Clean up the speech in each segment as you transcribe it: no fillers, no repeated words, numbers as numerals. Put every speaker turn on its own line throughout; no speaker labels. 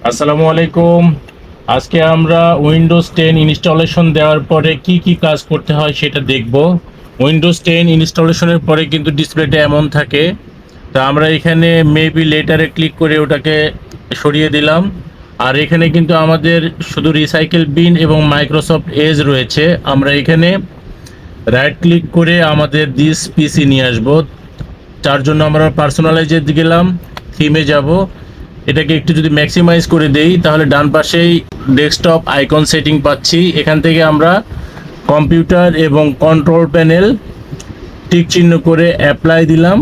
আসসালামু আলাইকুম। আজকে আমরা উইন্ডোজ 10 ইনস্টলেশন দেওয়ার পরে কি কি কাজ করতে হয় সেটা দেখব। উইন্ডোজ 10 ইনস্টলেশনের পরে কিন্তু ডিসপ্লেটা এমন থাকে। তা আমরা এখানে মেবি লেটারে ক্লিক করে ওটাকে সরিয়ে দিলাম। আর এখানে কিন্তু আমাদের শুধু রিসাইকেল বিন এবং মাইক্রোসফট এজ রয়েছে। আমরা এখানে রাইট ক্লিক করে আমাদের দিস পিসি নিয়ে আসব। তার জন্য আমরা পার্সোনালাইজে গেলাম, থিমে যাব। এটাকে একটু যদি ম্যাক্সিমাইজ করে দেই তাহলে ডান পাশেই ডেস্কটপ আইকন সেটিং পাচ্ছি। এখান থেকে আমরা কম্পিউটার এবং কন্ট্রোল প্যানেল টিক চিহ্ন করে অ্যাপ্লাই দিলাম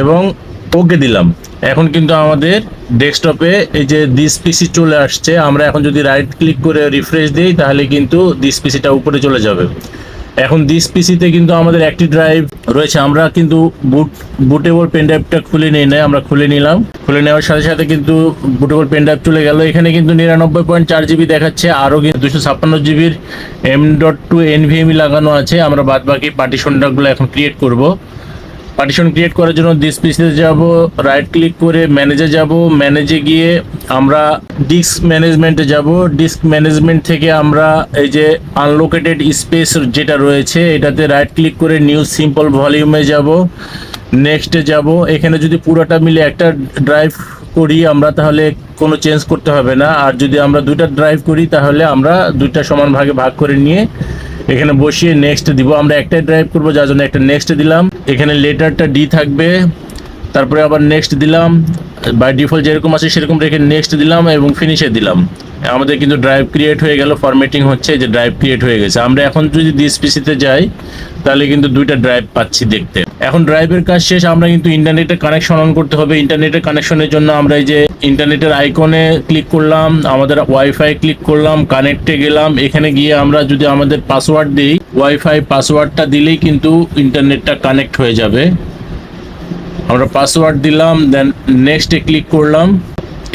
এবং ওকে দিলাম। এখন কিন্তু আমাদের ডেস্কটপে এই যে দিস পিসি চলে আসছে। আমরা এখন যদি রাইট ক্লিক করে রিফ্রেশ দিই তাহলে কিন্তু দিস পিসিটা উপরে চলে যাবে। এখন দিস পিসিতে কিন্তু আমাদের একটি ড্রাইভ রয়েছে। আমরা কিন্তু বুটেবল পেন ড্রাইভটা খুলে নিই না, আমরা খুলে নিলাম। খুলে নেওয়ার সাথে সাথে কিন্তু বুটেবল পেন ড্রাইভ চলে গেল। এখানে কিন্তু 99.4 জিবি দেখাচ্ছে, আরও কিন্তু 256 জিবির M.2 NVMe লাগানো আছে। আমরা বাদ বাকি পার্টিশনটাগুলো এখন ক্রিয়েট করব। পার্টিশন ক্রিয়েট করার জন্য দিস পিসিতে যাব, রাইট ক্লিক করে ম্যানেজে যাব। ম্যানেজে গিয়ে আমরা ডিস্ক ম্যানেজমেন্টে যাব। ডিস্ক ম্যানেজমেন্ট থেকে আমরা এই যে আনলোকেটেড স্পেস যেটা রয়েছে এটাতে রাইট ক্লিক করে নিউ সিম্পল ভলিউমে যাব, নেক্সটে যাব। এখানে যদি পুরোটা মিলে একটা ড্রাইভ করি আমরা তাহলে কোনো চেঞ্জ করতে হবে না। আর যদি আমরা দুইটা ড্রাইভ করি তাহলে আমরা দুইটা সমান ভাগে ভাগ করে নিয়ে এখানে বসিয়ে নেক্সট দিব। আমরা একটাই ড্রাইভ করব, যার জন্য একটা নেক্সট দিলাম। এখানে লেটারটা ডি থাকবে, তারপরে আবার নেক্সট দিলাম। বাই ডিফল্ট যেরকম আছে সেরকম রেখে নেক্সট দিলাম এবং ফিনিশে দিলাম। আমাদের কিন্তু ড্রাইভ ক্রিয়েট হয়ে গেল। ফরম্যাটিং হচ্ছে, যে ড্রাইভ ক্রিয়েট হয়ে গেছে। আমরা এখন যদি দিস পিসিতে যাই তাহলে কিন্তু দুইটা ড্রাইভ পাচ্ছি দেখতে। এখন ড্রাইভের কাজ শেষ। আমরা কিন্তু ইন্টারনেটের কানেকশন অন করতে হবে। ইন্টারনেটের কানেকশনের জন্য আমরা এই যে ইন্টারনেটের আইকনে ক্লিক করলাম, আমাদের ওয়াইফাই ক্লিক করলাম, কানেক্টে গেলাম। এখানে গিয়ে আমরা যদি আমাদের পাসওয়ার্ড দিই, ওয়াইফাই পাসওয়ার্ডটা দিলেই কিন্তু ইন্টারনেটটা কানেক্ট হয়ে যাবে। আমরা পাসওয়ার্ড দিলাম, দেন নেক্সটে ক্লিক করলাম।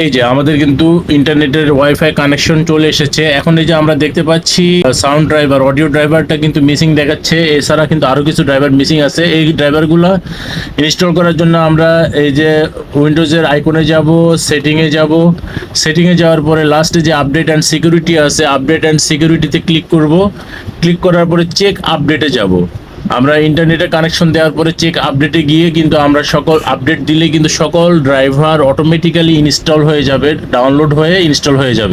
এই যে আমাদের কিন্তু ইন্টারনেটের ওয়াইফাই কানেকশন চলে এসেছে। এখন এই যে আমরা দেখতে পাচ্ছি সাউন্ড ড্রাইভার, অডিও ড্রাইভারটা কিন্তু মিসিং দেখাচ্ছে। এছাড়া কিন্তু আরও কিছু ড্রাইভার মিসিং আছে। এই ড্রাইভারগুলো ইনস্টল করার জন্য আমরা এই যে উইন্ডোজের আইকনে যাব, সেটিংয়ে যাব। সেটিংয়ে যাওয়ার পরে লাস্টে যে আপডেট অ্যান্ড সিকিউরিটি আছে, আপডেট অ্যান্ড সিকিউরিটিতে ক্লিক করব। ক্লিক করার পরে চেক আপডেটে যাব। আমরা ইন্টারনেটে কানেকশন দেওয়ার পরে চেক আপডেটে গিয়ে কিন্তু আমরা সকল আপডেট দিলে কিন্তু সকল ড্রাইভার অটোমেটিক্যালি ইনস্টল হয়ে যাবে, ডাউনলোড হয়ে ইনস্টল হয়ে যাবে।